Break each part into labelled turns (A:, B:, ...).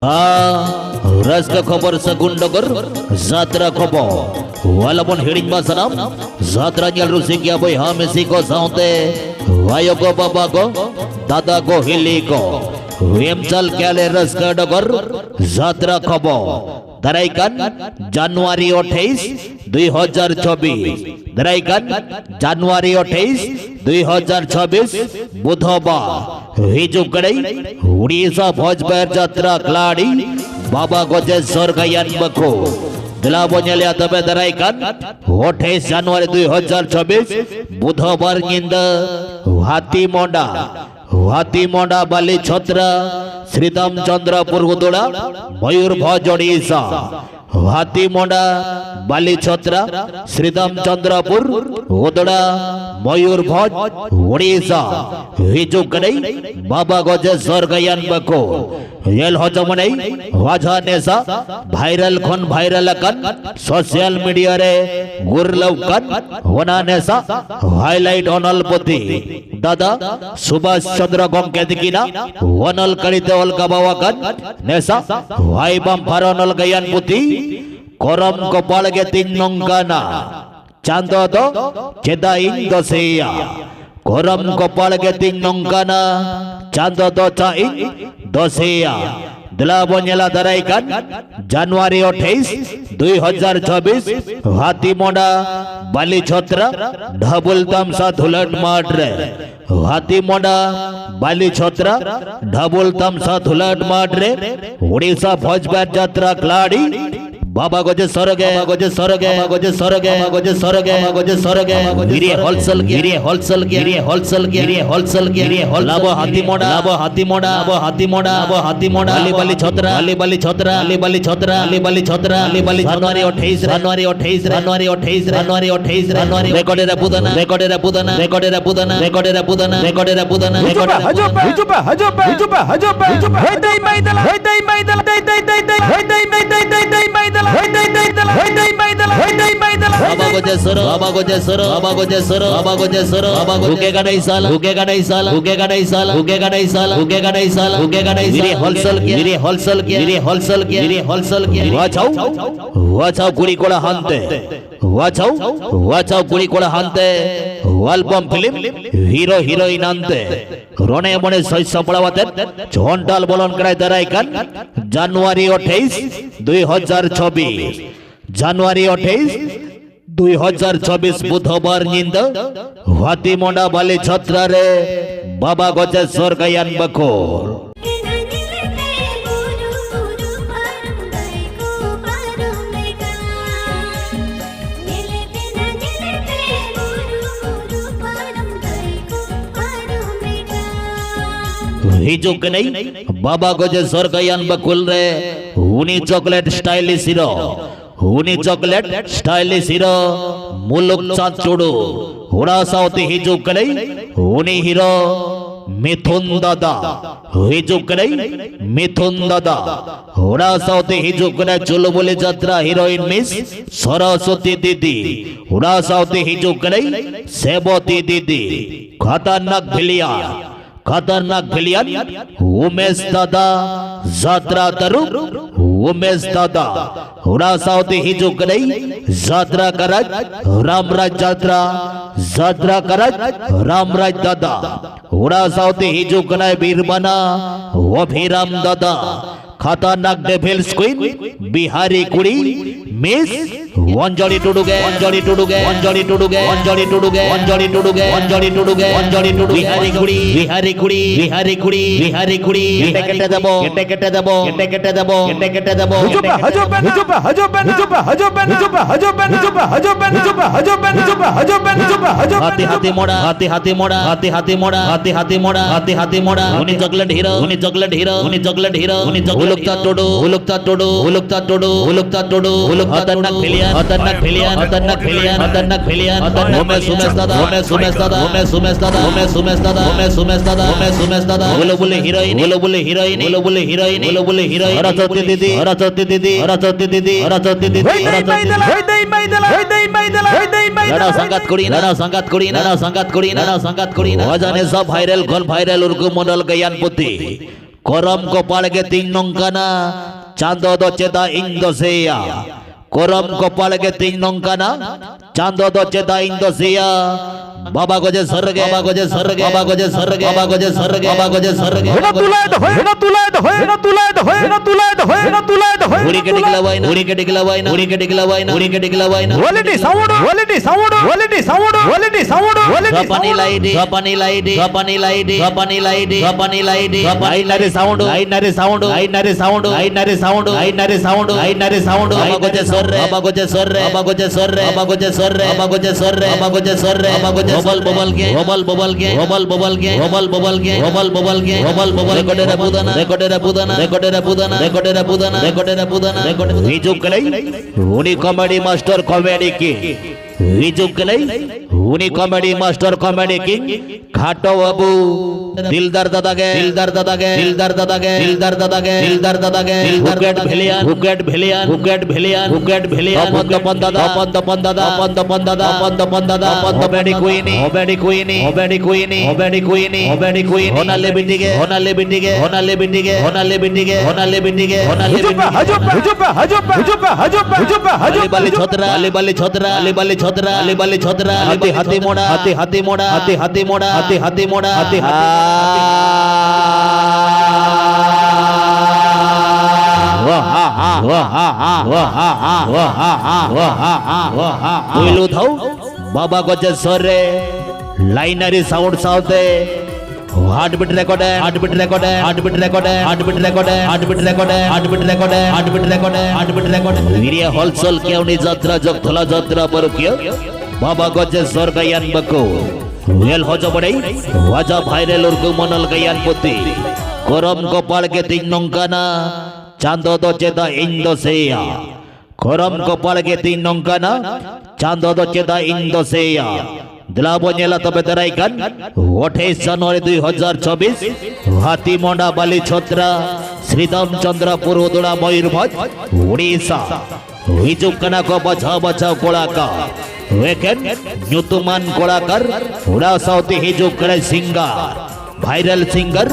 A: Raska khobor segundogor Zatra khobo walaupun hiring basanam Zatra nyal rusik ya boy hamisi ko saute Wayo ko baba ko dada ko hili ko Wemchal kyale raska dogor Zatra khobo Daraikan Januari 28 2024 Daraikan Januari 28 2024 बुधवार हिजू कड़ई उड़ीसा भोजपुर यात्रा खिलाड़ी बाबा गोजेश्वर गयन बको दिलाबोन्यालिया तबे दराइकान 28 जनवरी 2024 बुधवार निंद हाथी मोंडा बाली छत्र श्रीराम चंद्रपुर उदुड़ा मयूरभंज ओडिशा हाथी मोंडा बाली छत्रा श्रीराम चंद्रपुर उदड़ा मयूरभंज ओडिशा हिजू कड़ई बाबा गोजेश्वर गयन बको L हजमनई वाजा नेसा भाइरल खन भाइरल कन सोशल मीडिया रे गुरलव कन वना नेसा हाईलाइट ओनल पोती दादा सुभाष चंद्र गंके दिकिना वनल करिते ओल गबावा कन नेसा हाई बम फारनल गयन पोती करम कपाल के तीन नंगाना चांदो दो चेदाइन दसेया करम कपाल के तीन नंगाना चांदो दो चाइन दसेया दिलाबोन्याला दराइकान जनवरी 28 2024 हाथी मोंडा बाली छत्रा ढबुल तमसा धुलट माट रे हाथी मोंडा बाली छत्रा ढबुल तमसा धुलट माट रे उड़ीसा भोजपुर यात्रा खिलाड़ी बाबा गोजेश्वर गिरी होलसेल लाबो हाथी मोड़ा अली बाली छत्रा जनवरी 28 रेकॉर्डेर बुदना बाबा गोजेश्वर हुकेगा नहीं साला होलसेल वाचाओ गुड़ी कोड़ा हानते अल्बम फिल्म हीरो हीरोइन आनते रोने मने शैशव पड़ावाते झोंटाल बोलन कराय दराइकान जनवरी 28 2024 बुधवार निंद हाथी मोंडा बाली छत्रा रे बाबा गोजेश्वर गयन बकोर हिजू के नहीं बाबा गोजेश्वर गयन बकुल रे हुनी चॉकलेट स्टाइलिश हीरो मुलुक चाँद चूड़ू हुड़ा साउथी हिजू के नहीं हुनी हीरो मिथुन दादा हुड़ा साउथी हिजू के नहीं चुलबुली यात्रा हीरोइन मिस सरस्वती दीदी हुड़ा साउथी हिजू के नहीं सेबती दीदी खतरनाक भिलियन उमेश दादा यात्रा तरु उमेश दादा हुड़ा साउथी हिजू कड़ई यात्रा करज रामराज दादा हुड़ा साउथी हिजू कड़ई बीरबना अभिराम दादा खतरनाक डेविल्स क्वीन बिहारी कुड़ी मिस अंजलि टुडुगे बिहारी कुड़ी केटे देबो हाथी मोड़ा उनी चॉकलेट हीरो उलुक्ता टोडो खतरनाक फिलियन उमेश दादा बुलबुल हीरोइन सरस्वती दीदी संगत करी वजने सब भाइरल उर्गु मंडल गयानपुती करम कपाल के 3 नंकाना चांदो दो चेता इंदोसेया करम कपाल के 3 नंकाना चांदो दो चेता इंदोसेया बाबा गोजे सरगे बाबा गोजे सरगे बाबा गोजे सरगे बाबा गोजे सरगे बाबा गोजे सरगे
B: हेना तुलाय दो हेना तुलाय दो हेना तुलाय दो हेना तुलाय दो हेना तुलाय दो
A: उड़ी के डिगलावाइना उड़ी के डिगलावाइना उड़ी के डिगलावाइना उड़ी के डिगलावाइना
B: quality sound quality sound quality sound quality sound quality
A: गपानी लाइडी गपानी लाइडी गपानी लाइडी गपानी लाइडी गपानी लाइडी आई नरे साउंड आई नरे साउंड आई नरे साउंड आई नरे साउंड आई नरे साउंड आई नरे साउंड बाबा गोजे सर रे बाबा गोजे सर रे बाबा गोजे सर रे बाबा गोजे सर रे बाबा गोजे सर रे बाबा गोजे सर रे बाबा गोजे बबल बबल के बबल बबल के बबल बबल के बबल बबल के बबल बबल के बबल बबल रेकॉर्डर बुदाना रेकॉर्डर बुदाना रेकॉर्डर बुदाना रेकॉर्डर बुदाना रेकॉर्डर बुदाना रेकॉर्डर हिजुकलै उनी कॉमेडी मास्टर कॉमेडी की हिजुकलै उनी कॉमेडी मास्टर कॉमेडी किंग घाटो बाबू दिलदार दादा के दिलदार दादा के दिलदार दादा के दिलदार दादा के दिलदार दादा के हुकेट भेलियान हुकेट भेलियान हुकेट भेलियान हुकेट भेलियान पंद पंदादा पंद पंदादा पंद पंदादा पंद पंदादा पंद बेडी क्वीनी बेडी क्वीनी बेडी क्वीनी बेडी क्वीनी बेडी क्वीनी होनाले बिंडिगे होनाले बिंडिगे होनाले बिंडिगे होनाले बिंडिगे होनाले बिंडिगे होनाले बिंडिगे अली बाली छोतरा अली बाली छोतरा अली बाली छोतरा अली बाली छोतरा हाथी हाथी मोड़ा हाथी हाथी मोड़ा हाथी हाथी मोड़ा हाथी हाथी मोड़ा हाथी बाबा गोजे सरे लाइनरी साउंड साउते heart beat recorder heart beat recorder heart beat recorder heart beat recorder heart beat recorder heart beat recorder heart beat recorder heart beat recorder वीरिया होलसेल केवनी यात्रा जगथला यात्रा पर किया बाबा गोजे सर गयान बको वेल हो जबड़े वाजा भाइरल उर्गु मनल गयान पुती करम कपाल के 3 नंकाना चांदो दो चेता इंदोसेया करम कपाल के 3 नंकाना चांदो दो चेता इंदोसेया दिलाबो नेला तबे दराइकान 28 জানুয়ারি 2024 हाथीमोंडा बाली छोत्रा श्रीराम चंद्रपुर उदुड़ा मयूरभंज उड़ीसा हिजुकना को बचा बचा कोलाका वेकेन न्यूतुमान कोलाकर उड़ा साउथे हिजुकड़े सिंगर भाइरल सिंगर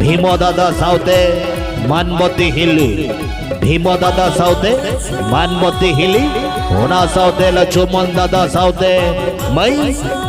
A: भीमो दादा साउथे मानमती हिली भीमो दादा साउथे मानमती हिली होना साउथे लक्ष्मण दादा साउथे मई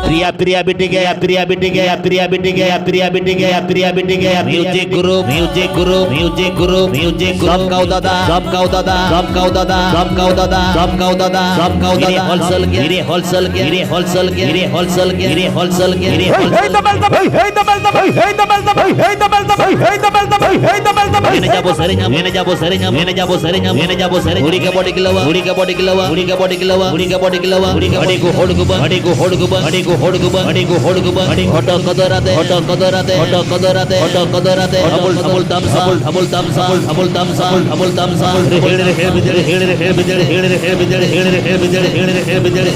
A: प्रिया प्रिया बिटी गया प्रिया बिटी गया प्रिया बिटी गया प्रिया बिटी गया प्रिया बिटी गया म्यूजिक गुरु म्यूजिक गुरु म्यूजिक गुरु म्यूजिक गुरु सब गाओ दादा सब गाओ दादा सब गाओ दादा सब गाओ दादा सब गाओ दादा सब गाओ दादा होलसेल के रे होलसेल के रे होलसेल के रे होलसेल के रे होलसेल के रे
B: हे दबल दबल हे दबल दबल हे दबल दबल हे दबल दबल हे दबल दबल हे दबल दबल
A: मैंने जाबो सरेंगा मैंने जाबो सरेंगा मैंने जाबो सरेंगा मैंने जाबो सरेंगा उड़ी के बॉडी किलवा उड़ी के बॉडी किलवा उड़ी के बॉडी किलवा उड़ी के बॉडी किलवा उड़ी के बॉडी को होड़ गुबा बॉडी को होड़ गुबा बॉडी को होड़ गुबा बॉडी को होड़ गुबा बॉडी हटो कदराते हटो कदराते हटो कदराते हटो कदराते डबल डबल तमसा डबल तमसा डबल तमसा डबल तमसा हेड़ रे हेड़ बिजड़ हेड़ रे हेड़ बिजड़ हेड़ रे हेड़ बिजड़ हेड़ रे हेड़ बिजड़ हेड़ रे हेड़ बिजड़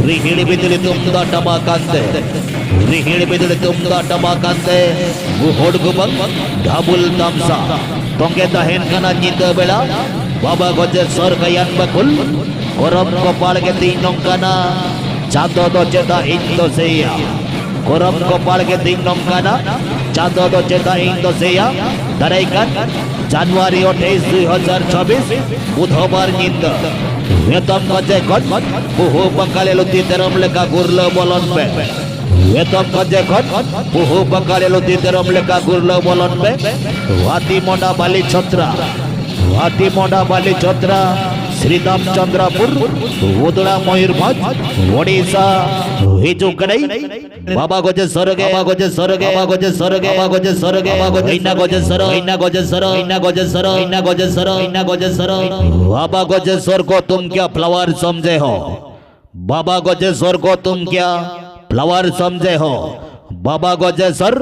A: री हेड़ बिजड़ तुम दा टमाकांते री हेड़ बिजड़ तुम दा टमाकांते वो होड़ गुबा डबल तमसा तोंगे तहेन कना जीत बेला बाबा गोजे सर गयान बकुल करम कपाल के 3 नंकाना चांदो दो चेता इंदोसेया करम कपाल के 3 नंकाना चांदो दो चेता इंदोसेया दराइकान জানুয়ারি 28 2024 বুধবার নিন্দ वेतन गजे कट बहु बंगाले लुती तेरम लेका गुरल बोलन पे वेतन गजे कट बहु बंगाले लुती तेरम लेका गुरल बोलन पे हाथीमोंडा बाली छोत्रा हाथीमोंडा बाली छोत्रा श्रीराम चंद्रपुर उदड़ा मयूरभंज ओडिशा हिजुकड़े बाबा गोजे सरगे बाबा गोजे सरगे बाबा गोजे सरगे बाबा गोजे सरगे बाबा गोजे इना गोजे सरो इना गोजे सरो इना गोजे सरो इना गोजे सरो इना गोजे सरो बाबा गोजे सर को तुम क्या फ्लावर समझे हो बाबा गोजे सर को तुम क्या फ्लावर समझे हो बाबा गोजे सर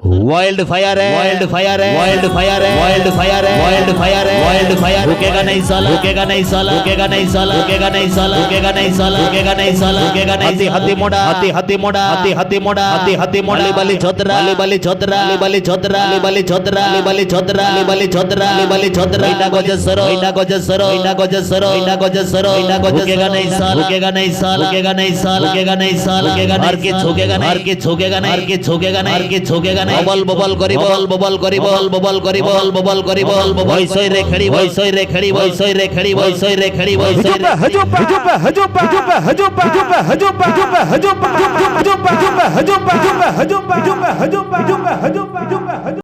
A: वाइल्ड फायर है वाइल्ड फायर है वाइल्ड फायर है वाइल्ड फायर है वाइल्ड फायर है वाइल्ड फायर रुकेगा नहीं साला रुकेगा नहीं साला रुकेगा नहीं साला रुकेगा नहीं साला रुकेगा नहीं साला रुकेगा नहीं साला रुकेगा नहीं हाथी मोड़ा हाथी हाथी मोड़ा हाथी हाथी मोड़ा हाथी हाथी मोड़ा अली बाली छोत्रा अली बाली छोत्रा अली बाली छोत्रा अली बाली छोत्रा अली बाली छोत्रा अली बाली छोत्रा अली बाली छोत्रा इना गोजे सरो इना गोजे सरो इना गोजे सरो इना गोजे सरो इना गोजे रुकेगा नहीं साला रुकेगा नहीं साला रुकेगा नहीं साला रुकेगा नहीं साला रुकेगा हर के छुकेगा नहीं हर के छुकेगा नहीं हर के छुकेगा नहीं हर के छुकेगा ববল ববল করি বল ববল করি বল ববল করি বল ববল করি বল বৈসই রে খেড়ি বৈসই রে খেড়ি বৈসই রে খেড়ি বৈসই রে খেড়ি বৈসই রে
B: হজুপা হজুপা হজুপা হজুপা হজুপা হজুপা হজুপা হজুপা হজুপা হজুপা হজুপা হজুপা হজুপা হজুপা হজুপা হজুপা হজুপা হজুপা